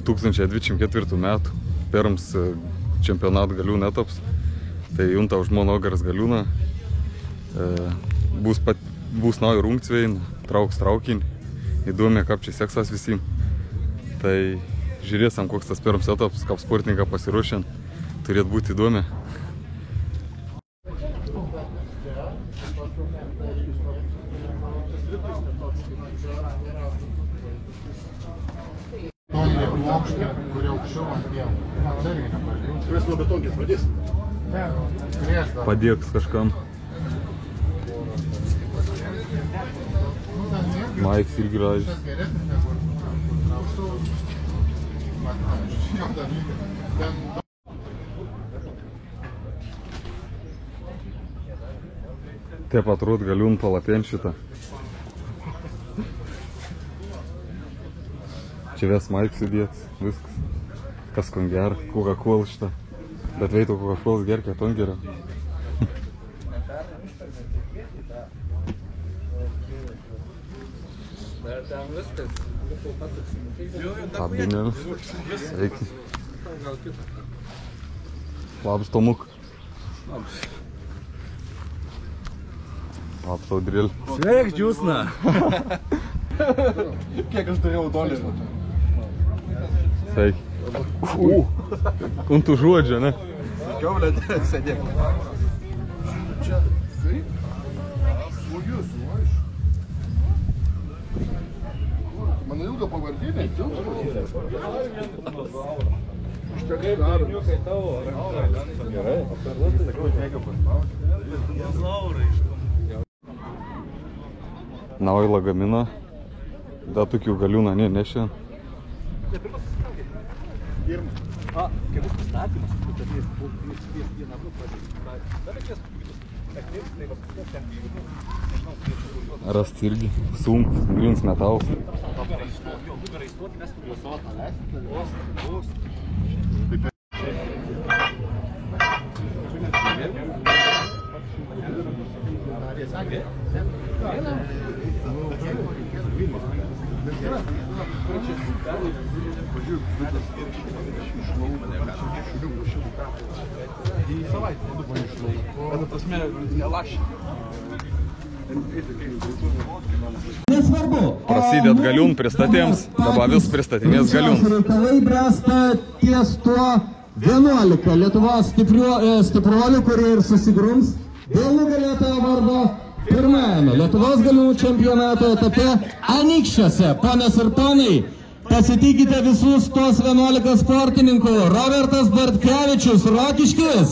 2024 metų pirms čempionat Galiūnų etaps. Tai junta už monogaras Galiūną. Bus nauja rungtsvein, trauks traukinį. Įdomi, kaip čia seksas visiems. Tai žiūrėsim, koks tas pirms etapas, kaip sportininką pasiruošiant. Turėtų būti įdomi. Padėks kažkam. Maiks ir gražis. Taip atrodo Galiūnų palapien šitą. Čia ves Maiks įdėts, viskas. Kas kon gera, Coca-Cola šitą. Bet veito Coca-Cola gerkia, ton gera. Apginėlis. Sveiki. Labas, Tomuk. Labas, Audrėlė. Sveik, Džiūsna. Kiek aš turėjau dolerių? Sveiki. Kontų žodžio, ne? Sakiau, blėt, sėdėk. Čia, tai? O jūs, aš. Mano ilga pavardinė, Aš tiek darom. Gerai, sakau, mėgą paspaudžiu. Naują lagaminą. Da tokių Galiūną nešė. Kai bus pastatymas, tu turės vieną Rast irgi sunkus, grins metalas. Prasidėt Galiūnų pristatėms, dabar vis pristatinės Galiūnų. Reikalai bręsta ties tuo 11 Lietuvos stipruolių, kurie ir susigrums dėl nugalėtojo vardo pirmajame Lietuvos Galiūnų čempionato etape Anykščiuose. Ponas ir ponai, pasitikite visus tos 11 sportininkų. Robertas Bartkevičius, Rokiškis.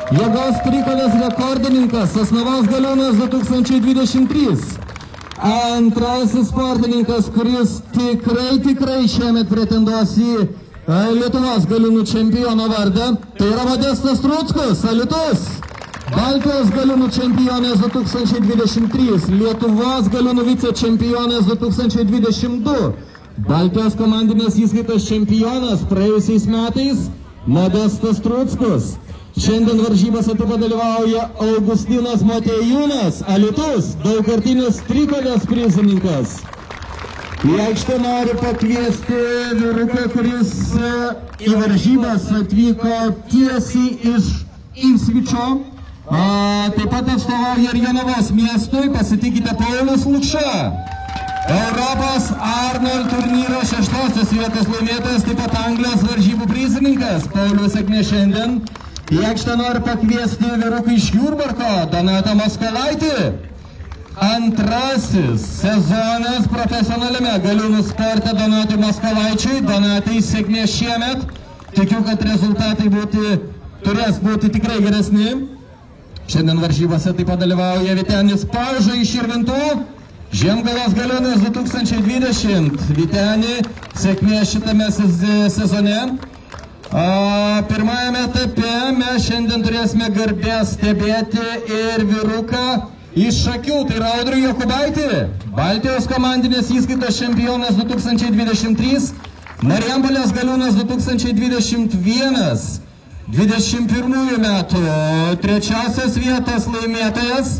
Jėgos trikovės rekordininkas, Sosnovos Galiūnas 2023. Antrasis sportininkas, kuris tikrai šiemet pretenduos į Lietuvos Galiūnų čempiono vardą, tai yra Modestas Truckus, Alytus. Baltijos Galiūnų čempionės 2023, Lietuvos Galiūnų vicečempionės 2022, Baltijos komandinės įskaitos čempionas praėjusiais metais Modestas Truckus. Šiandien varžybose taip pat dalyvauja Augustinas Motiejūnas, Alytus, daugkartinis trikovės prizininkas. Į aikštę noriu pakviesti vyruką, kuris į varžybas atvyko tiesiai iš Įsvičio. Taip pat atstovauja ir Jonavos miestui, pasitikite Paulius Lukša. Europos Arnold turnyro 6-osios vietos laimėtojas, taip pat Anglijos varžybų prizininkas. Paulius sėkmė šiandien. Į aikštę noriu pakviesti vyruką iš Jurbarko, Donatą Moskalaitį. Antrasis sezonas profesionaliame Galiūnų sporte Donatui Moskalaičiui. Donatai sėkmė šiemet. Tikiu, kad rezultatai turės būti tikrai geresni. Šiandien varžybose taip pat dalyvauja Vytenis Pauža iš Širvintų. Žiemgalos Galiūnas 2020. Vyteni, sėkmė šitame sezone. Pirmajame etape mes šiandien turėsime garbės stebėti ir vyruką iš Šakių, tai yra Audrių Jokubaitį, Baltijos komandinės įskaitos čempionas 2023, Marijampolės Galiūnas 2021, 21 metų trečiosios vietos laimėtojas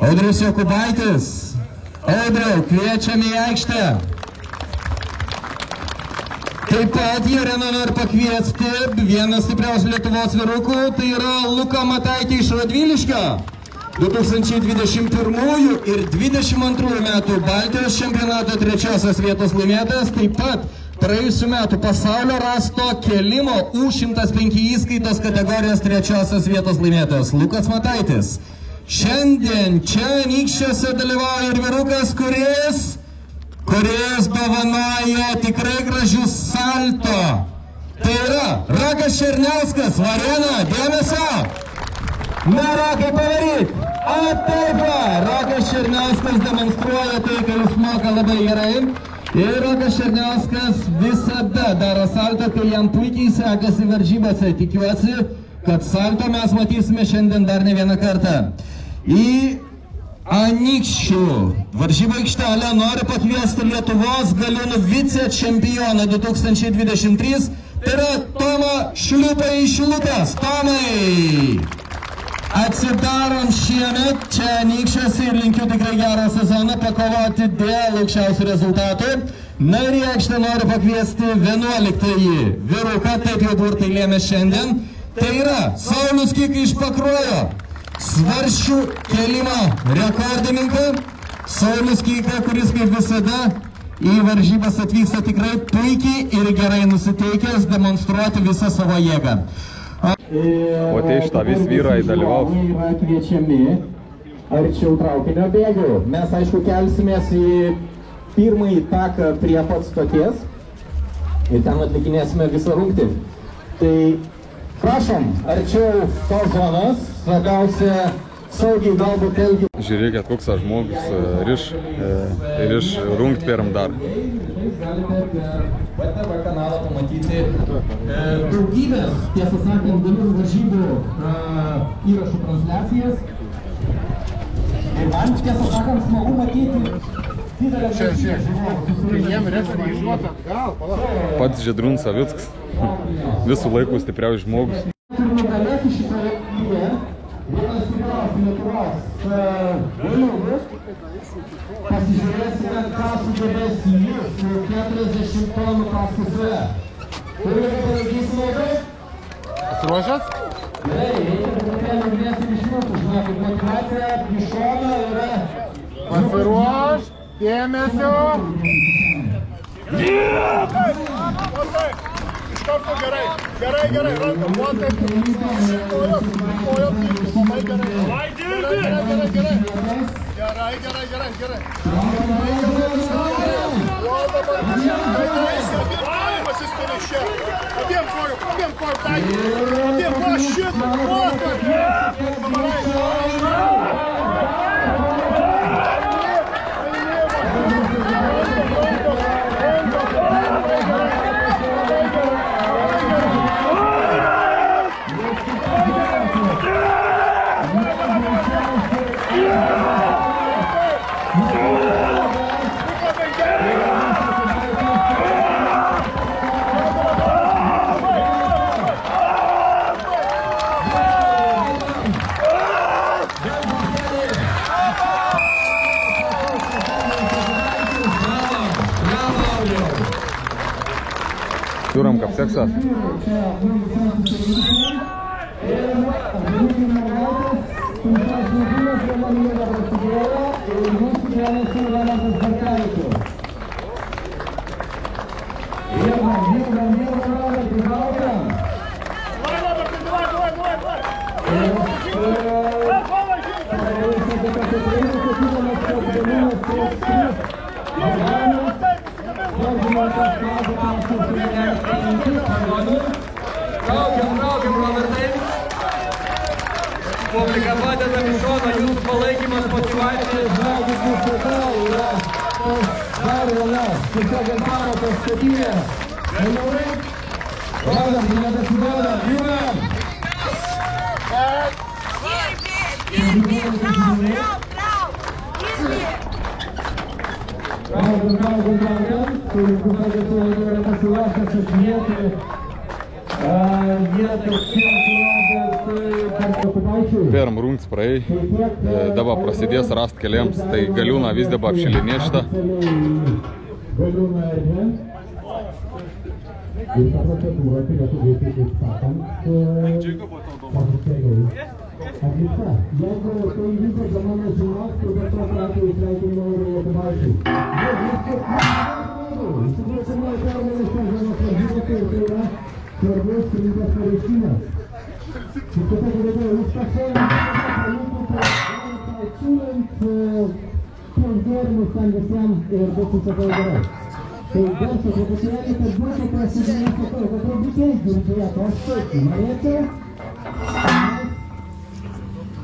Audrius Jokubaitis. Audriau, kviečiame į aikštę. Taip pat į areną nori pakviesti vienas stipriausių Lietuvos vyrukų, tai yra Luka Mataitė iš Radviliškio. 2021 ir 2022 metų Baltijos čempionato 3 vietos laimėtojas, taip pat praėjusių metų pasaulio rasto kelimo U105 įskaitos kategorijos 3 vietos laimėtojas Lukas Mataitis. Šiandien čia Anykščiuose dalyvauja ir vyrukas, kuris dovanoja tikrai gražius salto. Tai yra Rakas Černiauskas, Varėna, dėmesio! Na, Rakai, pavaryk! Taip va, Rakas Černiauskas demonstruoja tai, ką jis moka labai gerai. Ir Rakas Černiauskas visada daro salto, kai jam puikiai sekasi varžybose. Tikiuosi, kad salto mes matysime šiandien dar ne vieną kartą. Į Anykščių varžybų aikštelę nori pakviesti Lietuvos galiūnų vicečempioną 2023. Tai yra Tomą Šliupą iš Šilutės. Tomai! Atsidarom šiemet čia Anykščiuose ir linkiu tikrai gerą sezoną pakovoti dėl aukščiausių rezultatų. Na ir į aikštę noriu pakviesti 11-ąjį vyruką, taip jau burtai lėmė šiandien. Tai yra Saulius Kika iš Pakruojo, svarsčių kelimo rekordininką. Saulius Kika, kuris kaip visada į varžybas atvyksta tikrai puikiai ir gerai nusiteikęs demonstruoti visą savo jėgą. O tai šitą vis vyrai dalyvaus. Yra kviečiami arčiau traukinio bėgių. Mes, aišku, kelsimės į pirmąjį taką prie pat stoties ir ten atlikinėsime visą rungtį. Tai prašom, arčiau tos zonos, svarbiausia saugiai galbūt elgi. Žiūrėkit, koks žmogus riš rungt pirm dar. Galite per BTV kanalą pamatyti daugybės, tiesą sakant, galiūnų varžybų įrašų transliacijas. Ir man, tiesą sakant, smagu matyti didelę žiūrovų. Pats Žydrūnas Savickas, visų laikų stipriausias žmogus. Ir nugalėti šitoje lygoje vienas stipriausių Lietuvos galiūnų. Pasižiūrėsime, ką sugebės jis su 40 tonų paskui save. Turime palaikysi labai? Pasiruošęs? Gerai, reikia truputėlį grėsti iš jūsų, žinokit, motivacija iš šono yra... Pasiruoš, dėmesio. Iš karto gerai, rankom, vokai, kojo, labai gerai. Gerai. Abiem kojų taikyti. Abiem kojų šitą. Turim kaip seksas. Traukiam, Robertai. Publika padeda iš šono, jūsų palaikymas, motyvacija. Žmogus visada yra dar viena, tiesiog ant parodos statynė. Vėliaurai, rodam, nebesiduodam, judam. Traukam. Turim pradėti yra pasiruošęs atžinėti. Pirm rungts praei, dabar prasidės rast keliams, tai galiūna vis dabar apšilinė šitą. Ir ta procedūra turėtų būti, kaip sakant, oficialiai atlikta. Jeigu tai vyko žemano žinios, tai bet tokiu atveju sveikinu ir Jokubaičiui. Iš tikrųjų, pirmoji pergalė šios dienos varžybose ir tai yra svarbus rimtas pareiškimas. Ir taip pat galėtume užtašėti, atsiūlant tuos gėrimus ten visiems ir bus visada gerai. Tai garso truputėlį, kad būtų prasidėjęs to, kad turbūt girdėjo tos taip, norėčiau.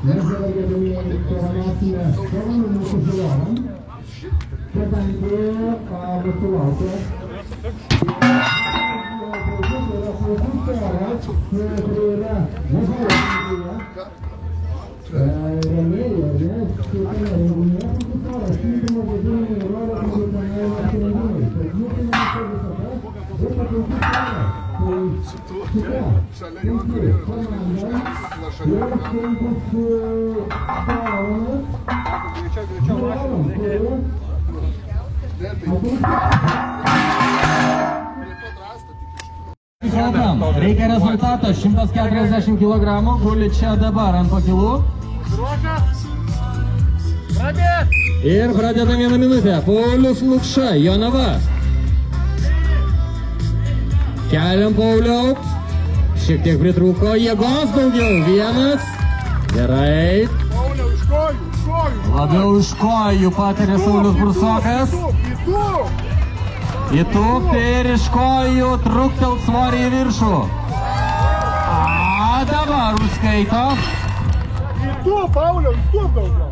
Mes dabar gedamėjame koronacinę dovaną mūsų žiūrovam, kadangi mūsų laukia rėmėjų, šitame renginyje susiforma šildymo važiuojimo ir oro kondicionavimo įrengimai. Tad jūtiname tai visada ir paklausys kelią. Tai šita puikiai komanda jau skinkusi dovanas žiūrovam, Reikia rezultato, 140 kg, guli čia dabar ant pakilų. Ir pradedam 1 minutę. Paulius Lukša, Jonava. Keliam Pauliau. Šiek tiek pritrūko, jėgos daugiau. 1. Gerai. Labiau iš kojų patiria Saulius Bursokas. Įtūpti ir iš kojų truktelt svorį į viršų. Dabar užskaito. Įtūp, Pauliau, įtūp daugiau.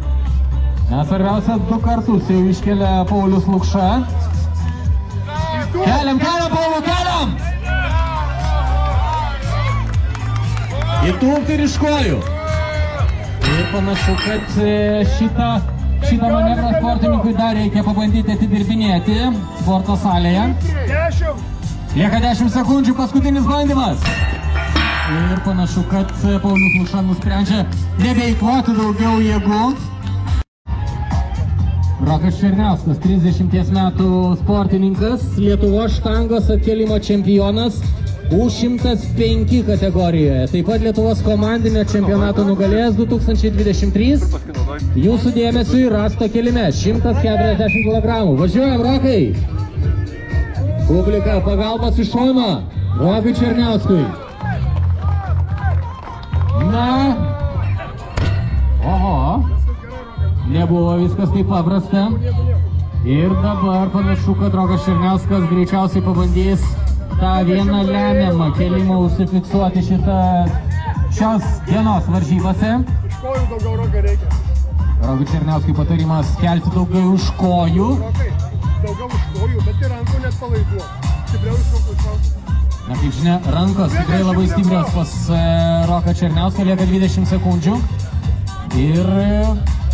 Svarbiausia, 2 kartus jau iškelia Paulius Lukša. Keliam, Pauliau, keliam! Įtūpti ir iš kojų. Ir panašu, kad šitą manevrą sportininkui dar reikia pabandyti atidirbinėti sporto salėje. Lieka 10 sekundžių, paskutinis bandymas. Ir panašu, kad Paulius Lukša nusprendžia nebeeikvoti daugiau jėgų. Rokas Černiauskas, 30 metų sportininkas, Lietuvos štangos atkėlimo čempionas U105 kategorijoje. Taip pat Lietuvos komandinio čempionato nugalėjęs 2023. Jūsų dėmesiui rasto kėlime 140 kg. Važiuojam, Rokai! Publika, pagalbas iš šono Rokui Černiauskui. Na, oho, nebuvo viskas taip paprasta. Ir dabar panašu, kad Rokas Černiauskas greičiausiai pabandys tą vieną lemiamą kėlimą užsifiksuoti šios dienos varžybose. Iš kojų daugiau Rokai reikia. Rokui Černiauskui patarimas kelti daugiau iš kojų. Rokai, daugiau iš kojų, bet ir rankų net palaiduo. Stipriau iš rankų. Na, kaip žinia, rankos tikrai labai stiprios pas Roką Černiauską, lieka 20 sekundžių. Ir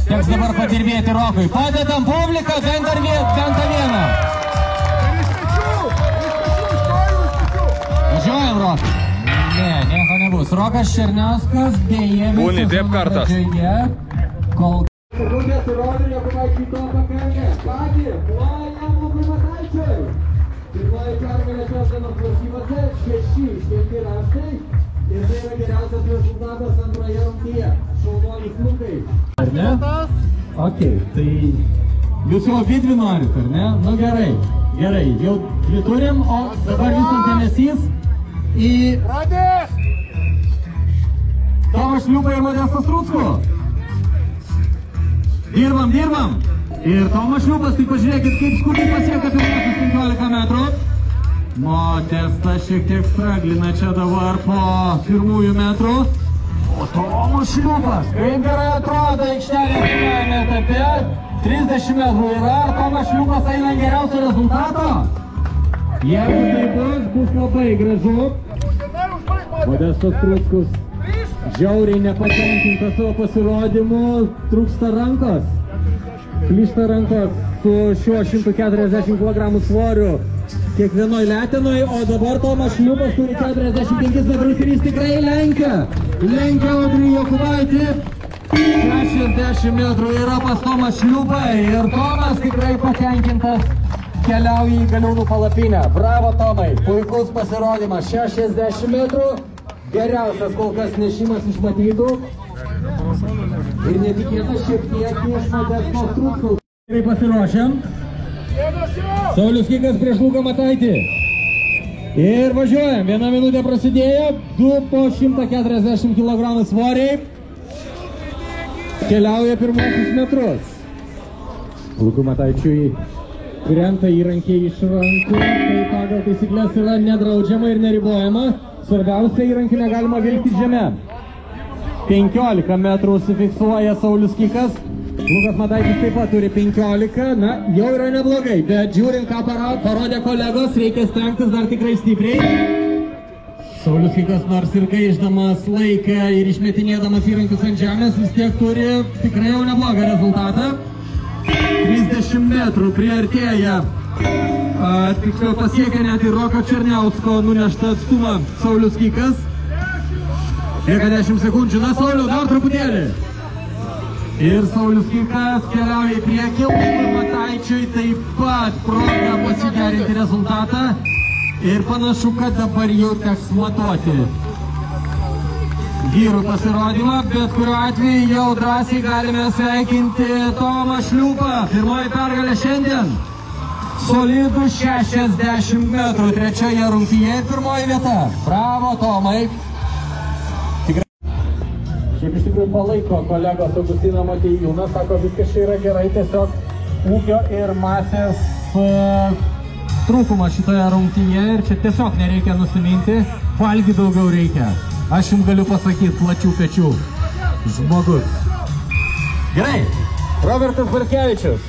teks dabar padirbėti Rokui. Padedam publiką, bent tą vieną. Važiuojam, Rokai. Ne, nieko nebus. Rokas Černiauskas dėja Būni, taip kartas. Kol sekundės įrodė, Jokubaičiui to pakanka. Kągi, plojam Jokubaičiui. Pirmoji pergalė šios dienos varžybose, 6 iškelti rastai. Ir tai yra geriausias rezultatas antroje rungtyje. Šaunuolis Lukai. Ar ne? Ok, tai jūs jau abidvi norit, ar ne? Nu gerai, gerai, jau turim, o dabar visas dėmesys į Tomą Šliupą ir Modestą Struckų. Dirbam. Ir Tomas Šliupas, tai pažiūrėkit, kaip skubiai pasieka pirmosius 15 metrų. Modestas šiek tiek straglina čia dabar po pirmųjų metrų. O Tomas Šliupas, kaip gerai atrodo aikštelė pirmajame etape. 30 metrų yra, ar Tomas Šliupas eina geriausio rezultato? Jeigu tai bus labai gražu. Modestas Struckus žiauriai nepatenkintas savo pasirodymu, trūksta rankos. Plyšta rankos su šiuo 140 kg svoriu kiekvienoj letenoj, o dabar Tomas Šliupas turi 45 metrus ir jis tikrai lenkia Audrį Jokubaitį. 60 metrų yra pas Tomą Šliupą ir Tomas tikrai patenkintas keliauja į Galiūnų palapinę. Bravo, Tomai. Puikus pasirodymas. 60 metrų. Geriausias kol kas nešimas iš matytų. Ir netikėtas šiek tiek iš Modestos Trūkų. Gerai pasiruošiam. Saulius Kikas prieš Luką Mataitį. Ir važiuojam. 1 minutė prasidėjo. 2 po 140 kg svoriai. Keliauja pirmosius metrus. Lukui Mataičiui krenta įrankiai iš rankų. Tai pagal taisyklės yra nedraudžiama ir neribojama. Svarbiausia, įrankių negalima vilkti žeme. 15 metrų užsifiksuoja Saulius Kikas. Lukas Mataitis taip pat turi 15. Na, jau yra neblogai. Bet žiūrint, ką parodė kolegos, reikia stengtis dar tikrai stipriai. Saulius Kikas nors ir gaišdamas laiką ir išmetinėdamas įrankius ant žemės, vis tiek turi tikrai jau neblogą rezultatą. 30 metrų priartėja. Tiksliau pasiekia net ir Roko Černiausko nuneštą atstumą Saulius Kikas. Lieka 10 sekundžių. Na, Sauliu, dar truputėlį. Ir Saulius Kikas keliauja į priekį. Lukui Mataičiui taip pat proga pasigerinti rezultatą. Ir panašu, kad dabar jau teks matuoti vyrų pasirodymą, bet kuriuo atveju jau drąsiai galime sveikinti Tomą Šliūpą. Pirmoji pergalė šiandien. Solidų 60 metrų trečioje rungtyje ir pirmoji vieta. Bravo, Tomai. Šiaip iš tikrųjų palaiko kolegos Augustiną Motiejūną, sako, viskas čia yra gerai, tiesiog ūgio ir masės trūkumas šitoje rungtyje ir čia tiesiog nereikia nusiminti, valgy daugiau reikia. Aš jums galiu pasakyti, plačių pečių žmogus. Gerai, Robertas Barkevičius.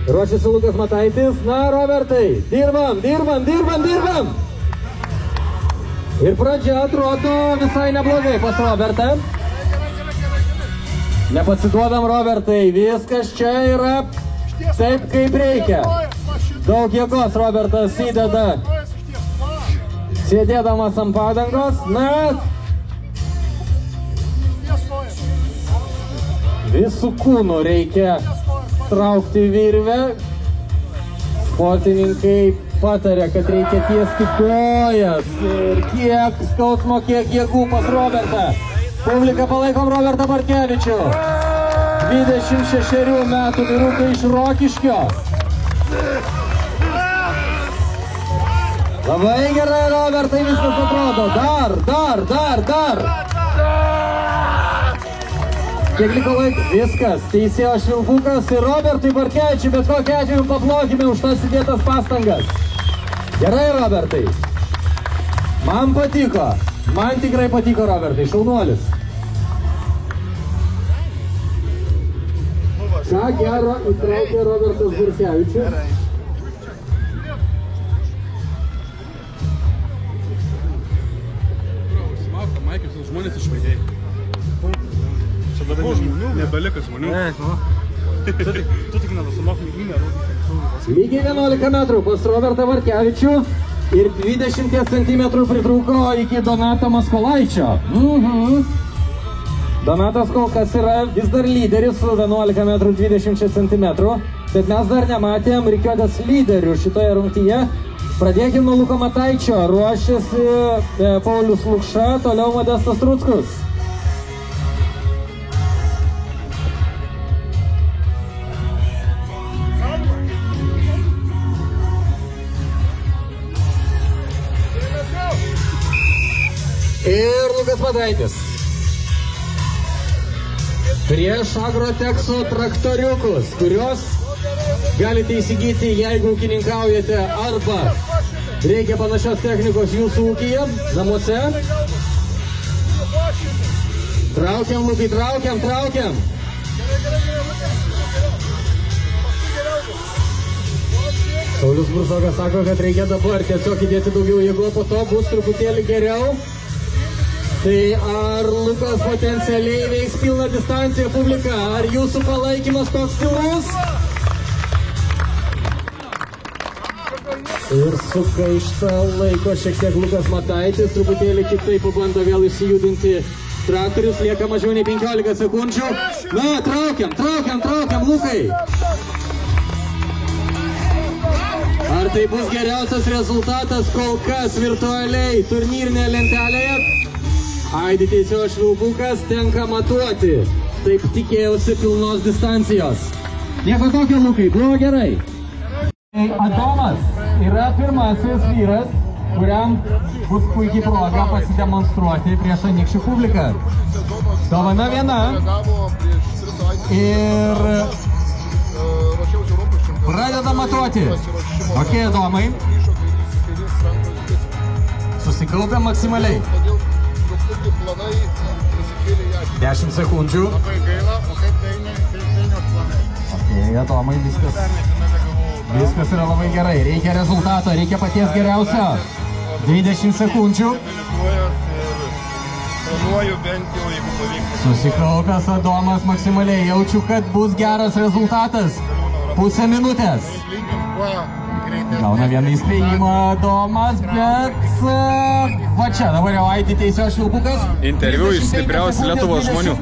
Ruošiasi Lukas Mataitis. Na, Robertai, dirbam. Ir pradžia atrodo visai neblogai pas Robertą. Nepasiduodam, Robertai, viskas čia yra taip, kaip reikia. Daug jėgos Robertas įdeda, sėdėdamas ant padangos. Na, visų kūnų reikia traukti virvę. Sportininkai patarė, kad reikia tiesti kojas. Ir kiek skausmo, kiek jėgų pas Robertą. Publika palaikom Robertą Barkevičių. 26 metų vyrukai iš Rokiškio. Labai gerai, Robertai, viskas atrodo. Dar. Kiek liko laiko? Viskas. Teisėjo Švilpukas ir Robertui Barkevičiui, bet kokiu atveju paplokime už tas įdėtas pastangas. Gerai, Robertai. Man patiko. Man tikrai patiko, Robertai. Šaunuolis. Ką gero įtraukė Robertas Barkevičius. Žmonės išvaidėjai. Čia dabar nebelika žmonių. Tu tik nenusimok lyginę. Lygiai 11 metrų pas Robertą Barkevičių ir 20 cm pritrūko iki Donato Maskolaičio. Donatas kol kas yra vis dar lyderis su 11 metrų 20 cm, bet mes dar nematėm rikiuotės lyderių šitoje rungtyje. Pradėkime nuo Luko Mataičio, ruošiasi Paulius Lukša, toliau Modestas Trūckus. Ir Lukas Mataitis. Prieš Agrotexo traktoriukus, kurios galite įsigyti, jeigu ūkininkaujate arba reikia panašios technikos jūsų ūkyje, namuose. Traukiam, Lukai, traukiam. Saulius Brusokas sako, kad reikia dabar tiesiog įdėti daugiau jėgų, po to bus truputėlį geriau. Tai ar Lukas potencialiai veiks pilną distanciją, publika? Ar jūsų palaikymas toks pilnus? Ir sugaišta laiko šiek tiek Lukas Mataitis, truputėlį kitaip pabando vėl išsijudinti traktorius, lieka mažiau nei 15 sekundžių. Na, traukiam, Lukai. tai bus geriausias rezultatas kol kas virtualiai turnyrinėje lentelėje. Aidi Teisėjo švilpukas tenka matuoti. Taip tikėjausi pilnos distancijos. Nieko tokio, Lukai, buvo gerai. Adomas yra pirmasis vyras, kuriam bus puikiai proga pasidemonstruoti prieš anykščių publiką. Dovana viena. Ir pradeda matuoti. Ok, Adomai. Susikaupia maksimaliai. 10 sekundžių. Ok, Adomai, viskas yra labai gerai. Reikia rezultato, reikia paties geriausio. 20 sekundžių. Susikaupęs Adomas maksimaliai. Jaučiu, kad bus geras rezultatas. Pusę minutės. Gauna vieną įspėjimą Adomas, bet va čia dabar jau Aidi Teisėjo švilpukas. Interviu iš stipriausių Lietuvos žmonių.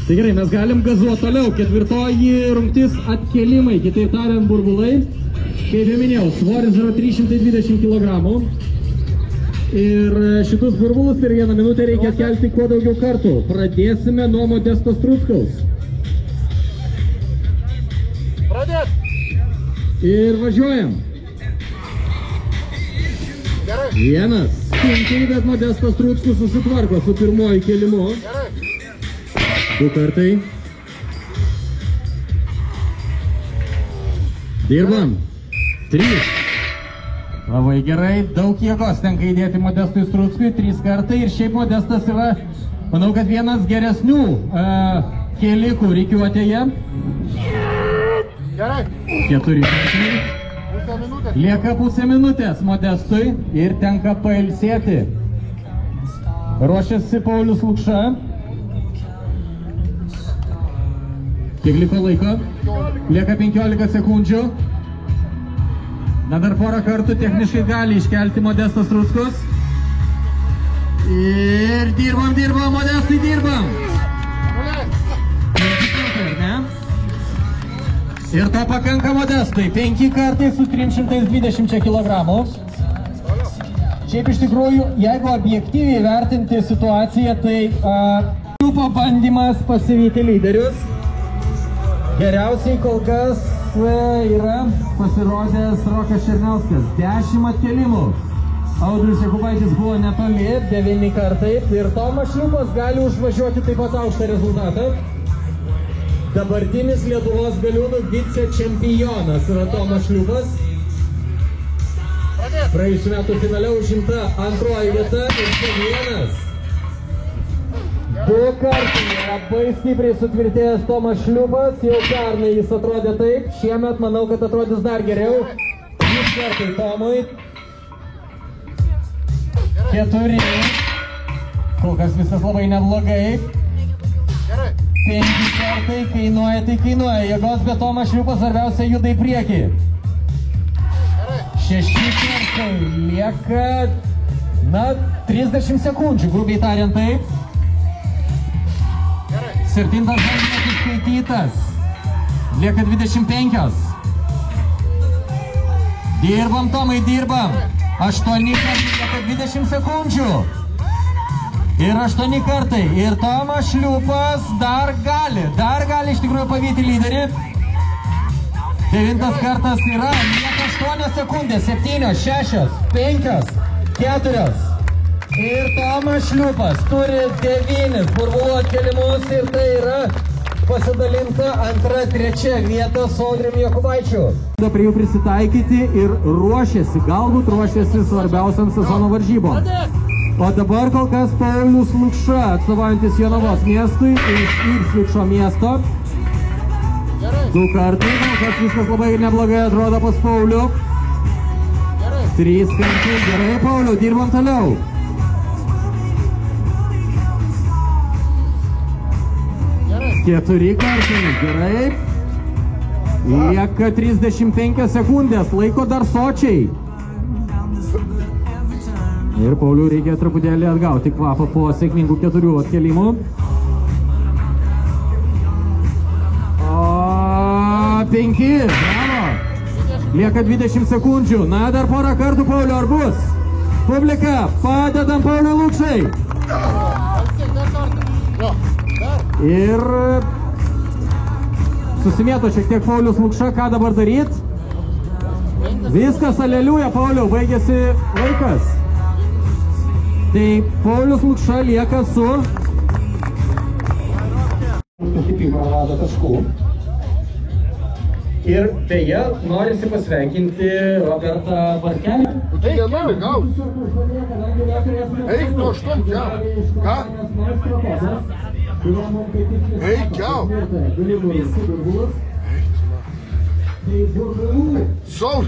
Tai gerai, mes galim gazuoti toliau. Ketvirtoji rungtis atkelimai, kitaip tariant burbulai. Kaip jau minėjau, svoris yra 320 kg. Ir šitus burbulus per vieną minutę reikia atkelti kuo daugiau kartų. Pradėsime nuo Modesto Struckaus. Pradėt! Ir važiuojam. Gerai. Vienas. Sunkiai, bet Modestas Struckus susitvarko su pirmoju kėlimu. Gerai. 2 kartai. Dirbam. 3. Labai gerai. Daug jėgos tenka įdėti Modestui Struckui. 3 kartai. Ir šiaip Modestas yra, manau, kad vienas geresnių kėlikų rikiuotėje. Gerai. 4 kartai. Pusę minutės. Lieka pusę minutės Modestui ir tenka pailsėti. Ruošiasi Paulius Lukša. Kiek liko laiko? Lieka 15 sekundžių. Na dar porą kartų techniškai gali iškelti Modestas Struckus. Ir dirbam, Modestai dirbam. Ir to pakanka Modestui. 5 kartai su 320 kg. Šiaip iš tikrųjų, jeigu objektyviai vertinti situaciją, tai pabandymas pasivyti lyderius. Geriausiai kol kas yra pasirodęs Rokas Černiauskas. 10 atkelimų. Audrius Jakubaitis buvo netoli, 9 kartai. Ir Tomas Šliupas gali užvažiuoti taip pat aukštą rezultatą. Dabartinis Lietuvos galiūnų vicečempionas yra Tomas Šliupas. Praėjusių metų finale užimta 2 vieta ir čia vienas. 2 kartai labai stipriai sutvirtėjęs Tomas Šliupas. Jau pernai jis atrodė taip. Šiemet manau, kad atrodys dar geriau. 3 kartai Tomui. 4. Kol kas viskas labai neblogai. 5 kartai kainuoja, tai kainuoja. Jėgos, bet Tomas Šliupas svarbiausia juda į priekį. 6 kartai. Lieka, 30 sekundžių, grubiai tariant taip. 7 bandymas išskaitytas. Lieka 25. Dirbam, Tomai, dirbam. 8 kartai, lieka 20 sekundžių. Ir 8 kartai. Ir Tomas Šliupas dar gali iš tikrųjų pavyti lyderį. 9 kartas yra, lieka 8 sekundės, 7, 6, 5, 4. Ir Tomas Šliupas turi 9 burbulų atkelimus ir tai yra pasidalinta 2, 3 vieta su Audriumi Jakubaičiu. Prie jų prisitaikyti ir galbūt ruošiasi svarbiausiam sezono varžybom. O dabar kol kas Paulius Lukša, atstovaujantis Jonavos miestui iš Ipsvičio miesto. 2 kartai, kol kas viskas labai neblogai atrodo pas Paulių. 3 kartai, gerai Pauliu, dirbam toliau. 4 kartai, gerai. Lieka 35 sekundės, laiko dar sočiai. Ir Pauliui reikia truputėlį atgauti kvapą po sėkmingų 4 atkelimų. 5, bravo. Lieka 20 sekundžių. Na, dar porą kartų, Pauliu, ar bus? Publika, padedam Pauliui Lukšai. Ir susimėto šiek tiek Paulius Lukša, ką dabar daryt? Viskas, aleliuja, Pauliau, baigėsi laikas. Tai Paulius Lukša lieka su... prarado taškų. Ir beje, norisi pasveikinti Robertą Barkelį. Tai nenori gauti. Eik, tu aštuom kiau. Ką? Eik, kiau. Saul.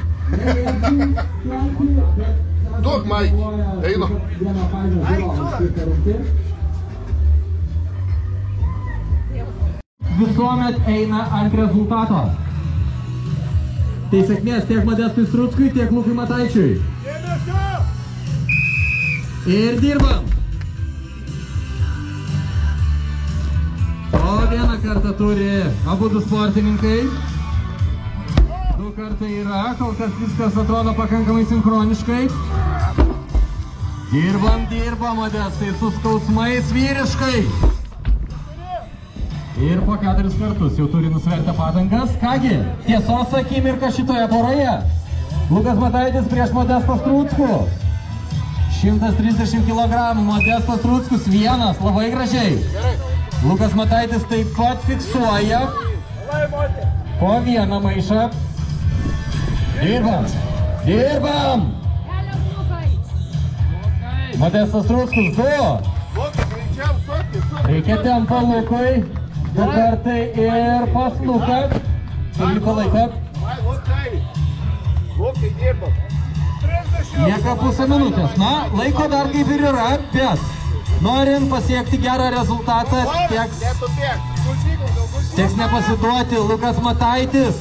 Duok, Maik. Einu. Visuomet eina ant rezultato. Tai sėkmės tiek Modestui Struckui, tiek Lukui Mataičiui. Ir dirbam. O vieną kartą turi abu du sportininkai. 2 kartai yra, kol kas viskas atrodo pakankamai sinchroniškai. Dirbam, Modestai, su skausmais vyriškai. Ir po 4 kartus jau turi nusvertę padangas. Kągi, tiesos akimirka šitoje poroje. Lukas Mataitis prieš Modestą Struckų. 130 kg, Modestas Struckus vienas, labai gražiai. Lukas Mataitis taip pat fiksuoja po vieną maišą. Dirbam! Modestas Struckus 2. Reikia tempo Lukui. 2 kartai ir pas Luką. Ir liko laiko. Lieka pusę minutės. Na, laiko dar kaip ir yra, bet norint pasiekti gerą rezultatą, teks nepasiduoti. Lukas Mataitis.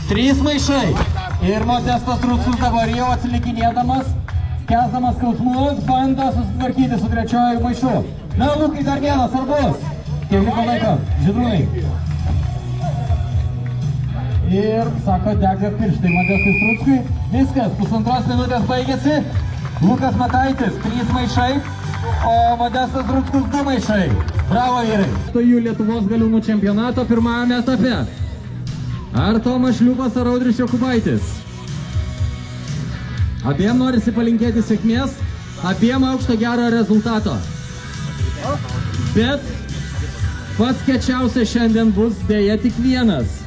3 maišai. Ir Modestas Struckus dabar jau atsilikinėdamas, skęsdamas skausmus, bando susitvarkyti su 3 maišu. Na, Lukai, dar vienas, ar bus? Kiek liko laiko? Žydrūnai. Ir, sako, dega pirštai Modestui Struckui. Viskas, 1,5 minutės baigėsi. Lukas Mataitis, 3 maišai, o Modestas Struckus 2 maišai. Bravo, vyrai. Stojų Lietuvos galiūnų čempionato pirmajame etape. Ar Tomas Šliūpas, ar Audrius Jokubaitis? Abiem norisi palinkėti sėkmės, abiem aukšto gero rezultato. Bet pats kečiausias šiandien bus dėja tik vienas.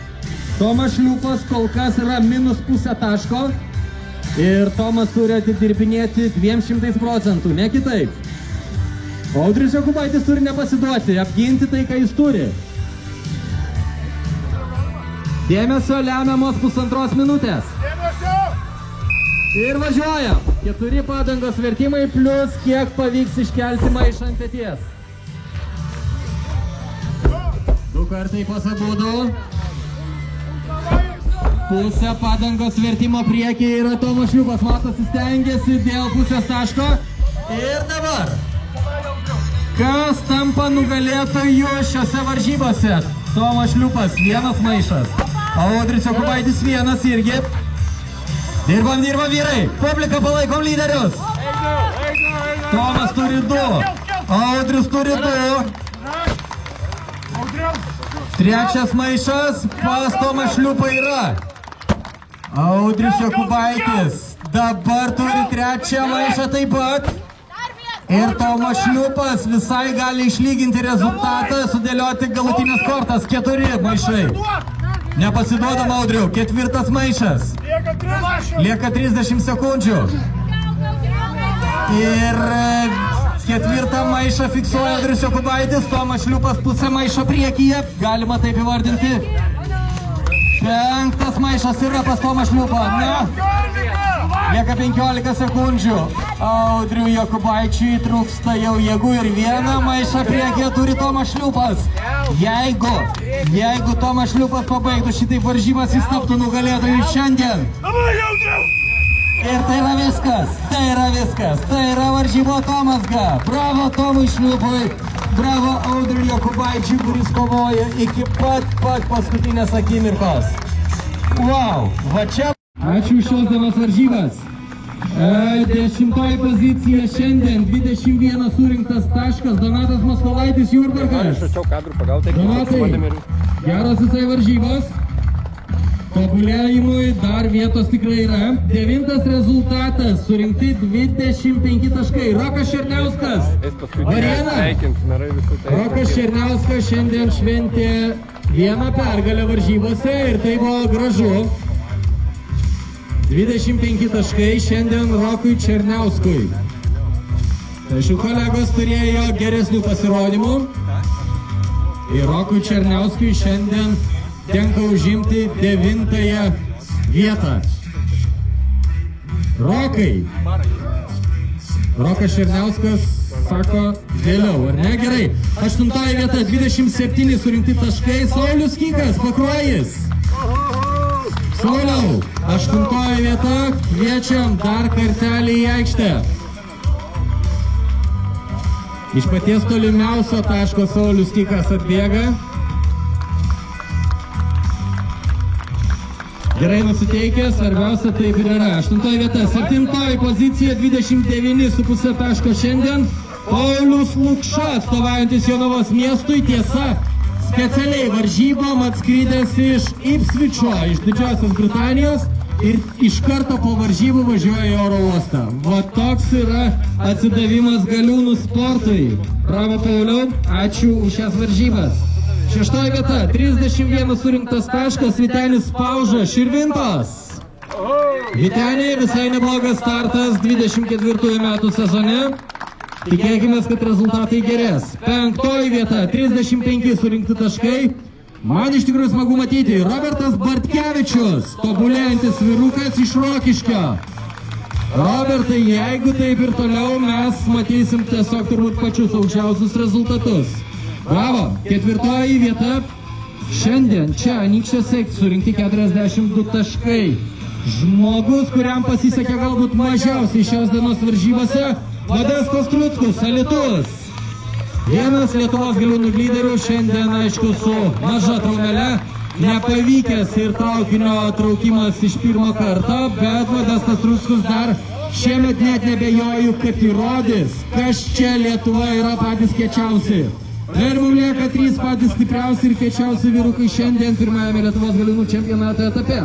Tomas Šliūpas kol kas yra -0,5 taško ir Tomas turi atidirbinėti 200%, ne kitaip. Audrius Jokubaitis turi nepasiduoti, apginti tai, ką jis turi. Dėmesio lemiamos 1,5 minutės. Ir važiuojam. 4 padangos vertimai plus kiek pavyks iškelti maišą ant peties. 2 kartai pasabudu. Pusę padangos vertimo priekyje yra Tomas Šliūpas. Matosi, stengiasi dėl pusės taško. Ir dabar. Kas tampa nugalėtoju šiose varžybose? Tomas Šliūpas, 1 maišas. Audrius Jokubaitis 1 irgi. Dirbam vyrai. Publika, palaikom lyderius. Tomas turi 2. Audrius turi 2. 3 maišas pas Tomą Šliūpą yra. Audrius Jokubaitis dabar turi 3 maišą taip pat. Ir Tomas Šliūpas visai gali išlyginti rezultatą, sudėlioti galutinės kortas. 4 maišai. Nepasiduodam, Audriu. 4 maišas. Lieka 30 sekundžių. Ir 4 maišą fiksuoja Audrius Jokubaitis. Tomas Šliūpas pusę maišą priekyje. Galima taip įvardinti. 5 maišas yra pas Tomą Šliūpą. Lieka 15 sekundžių. Audriui Jokubaičiui trūksta jau jėgų ir 1 maišą priekyje turi Tomas Šliūpas. Jeigu Tomas Šliūpas pabaigtų šitai varžybas, jis taptų nugalėtojų šiandien. Ir tai yra viskas. Tai yra varžybo Tomasga. Bravo Tomui Šliūpui. Bravo Audriui Jokubaičiui, kuris kovoja iki pat paskutinės akimirkos. Wow, va čia. Ačiū už šios dienos varžybas. 10 pozicija šiandien, 21 surinktas taškas, Donatas Maskolaitis, Jurbarkas. Donatai, geros visai varžybos. Tobulėjimui dar vietos tikrai yra. 9 rezultatas, surinkti 25 taškai. Rokas Černiauskas, Varėna. Rokas Černiauskas šiandien šventė vieną pergalę varžybose ir tai buvo gražu. 25 taškai šiandien Rokui Černiauskui. Tačiau kolegos turėjo geresnių pasirodymų. Ir Rokui Černiauskui šiandien tenka užimti 9-ąją vietą. Rokai. Rokas Černiauskas sako vėliau, ar ne? Gerai. 8-ąją vietą, 27 surinkti taškai. Saulius Kykas, Pakruojis. Sauliau, 8-oji vieta, kviečiam dar kartelį į aikštę. Iš paties tolimiausio taško Saulius Kykas atbėga. Gerai nusiteikęs, svarbiausia taip ir yra. 8-oji vieta, 7-oji pozicija, 29,5 taško šiandien. Paulius Lukša, atstovaujantis Jonavos miestui, tiesa, specialiai varžybom atskrydęs iš Ipsvičio, iš Didžiosios Britanijos ir iš karto po varžybų važiuoja į oro uostą. Va toks yra atsidavimas galiūnų sportui. Bravo Pauliau, ačiū už šias varžybas. 6-oji vieta, 31 surinktas taškas, Vytenis Pauža, Širvintos. Vyteniai, visai neblogas startas 24 metų sezone. Tikėkime, kad rezultatai gerės. 5-oji vieta, 35 surinkti taškai. Man iš tikrųjų smagu matyti. Robertas Bartkevičius, tobulėjantis vyrukas iš Rokiškio. Robertai, jeigu taip ir toliau, mes matysim tiesiog turbūt pačius aukščiausius rezultatus. Bravo. 4-oji vieta. Šiandien čia Anykščiuose surinkti 42 taškai. Žmogus, kuriam pasisekė galbūt mažiausiai šios dienos varžybose, Modestas Truckus, Alytus. Vienas Lietuvos galiūnų lyderių šiandien, aišku, su maža traumele, nepavykęs ir traukinio traukimas iš pirmo karto, bet Modestas Truckus dar šiemet net nebejoju, kad įrodys, kas čia Lietuva yra patys kiečiausi. Ir mums lieka 3 patys stipriausi ir kiečiausi vyrukai šiandien pirmajame Lietuvos galiūnų čempionato etape.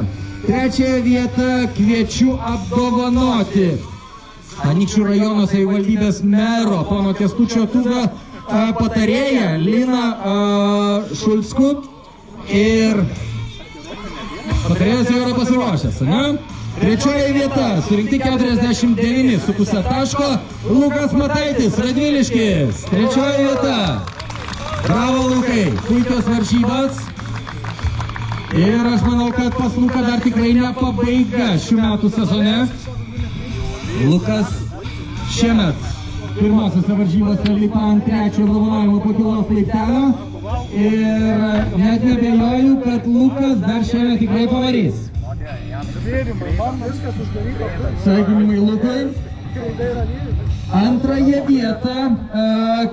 3-ąją vietą kviečiu apdovanoti Anykščių rajono savivaldybės mero, pono Kęstučio Tūgo patarėją Liną Šulskų. Ir patarėjas jau yra pasiruošęs, ne? 3-oji vieta, surinkti 49,5 taško, Lukas Mataitis, Radviliškis. 3-oji vieta. Bravo, Lukai, puikios varžybos. Ir aš manau, kad pas Luką dar tikrai ne pabaiga šių metų sezone. Lukas šiemet pirmosiose varžybose lipa ant 3-ojo apdovanojimo pakylos laiptelio ir net nebejoju, kad Lukas dar šiemet tikrai pavarys. Sveikinimai Lukai. 2-ąją vietą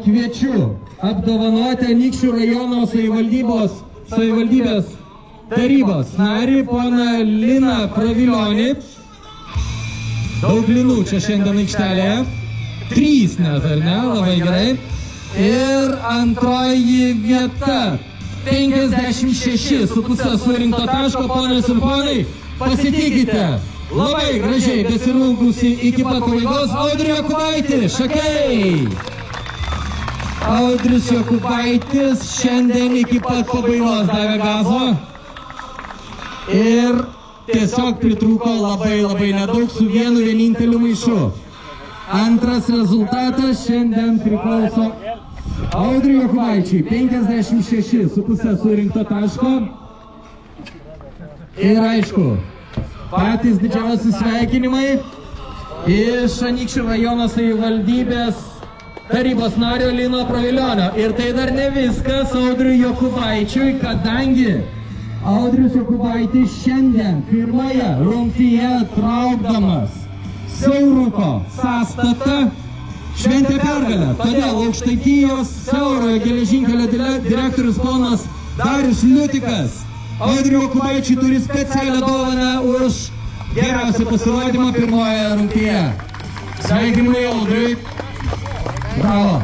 kviečiu apdovanoti Anykščių rajono savivaldybės tarybos narį poną Liną Pravilionį. Daug linų čia šiandien aikštelėje. 3 net, ar ne? Labai gerai. Ir 2-oji vieta. 56,5 surinkto taško, ponios ir ponai. Pasitikite. Labai gražiai besirungusi iki pat pabaigos Audrius Jokubaitis. Šakiai. Audrius Jokubaitis šiandien iki pat pabaigos davė gazo. Ir tiesiog pritrūko labai nedaug su vienu vieninteliu maišu. Antras rezultatas šiandien priklauso Audriui Jokubaičiui. 56,5 surinkto taško. Ir aišku, patys didžiausi sveikinimai iš Anykščių rajono savivaldybės tarybos nario Lino Pravilionio. Ir tai dar ne viskas Audriui Jokubaičiui, kadangi Audrius Jokubaitis šiandien pirmoje rungtyje traukdamas Siauruko sąstatą šventė pergalę. Todėl Aukštaitijos Siaurojo geležinkelio direktorius ponas Darius Liutikas Audriui Jokubaičiui turi specialią dovaną už geriausią pasirodymą pirmoje rungtyje. Sveikinimai Audriui. Bravo.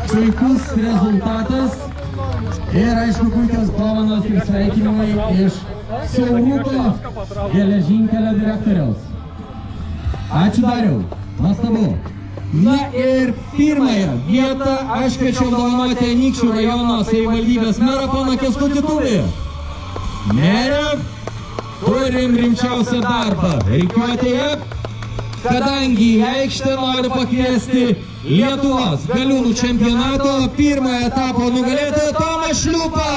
Puikus rezultatas. Ir aišku, puikios dovanos ir sveikinimai iš Siauruko geležinkelio direktoriaus. Ačiū Dariau. Nuostabu. Na ir pirmąją vietą aš kviečiau apdovanoti Anykščių rajono savivaldybės merą poną Kęstutį Tuvį. Mere, turim rimčiausią darbą rikiuotėje, kadangi į aikštę noriu pakviesti Lietuvos galiūnų čempionato pirmojo etapo nugalėtoją Tomą Šliūpą.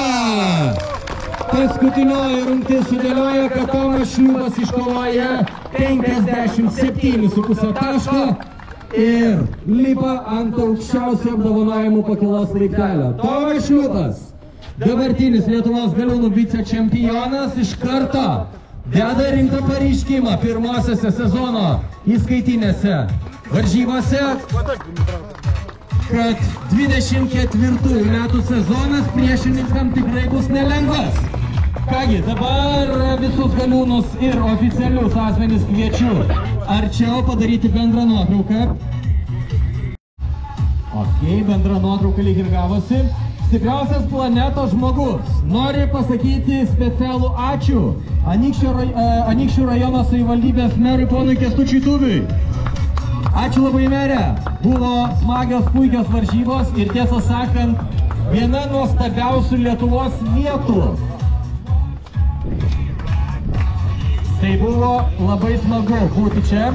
Paskutinioji rungtis sudėlioja, kad Tomas Šliūpas iškovoja 57,5 taško ir lipa ant aukščiausio apdovanojimų pakilos laiptelio. Tomas Šliūpas, dabartinis Lietuvos galiūnų vicečempionas, iš karto deda rimtą pareiškimą pirmosiose sezono įskaitinėse varžybose, kad 24 metų sezonas priešininkam tikrai bus nelengvas. Kągi, dabar visus galiūnus ir oficialius asmenys kviečiu arčiau padaryti bendrą nuotrauką. Ok, bendra nuotrauka lyg ir gavosi. Stipriausias planetos žmogus nori pasakyti specialų ačiū Anykščių rajono savivaldybės merui ponui Kęstučiui Tuviui. Ačiū labai mere. Buvo smagios, puikios varžybos ir tiesą sakant, viena nuostabiausių Lietuvos vietų. Tai buvo labai smagu būti čia.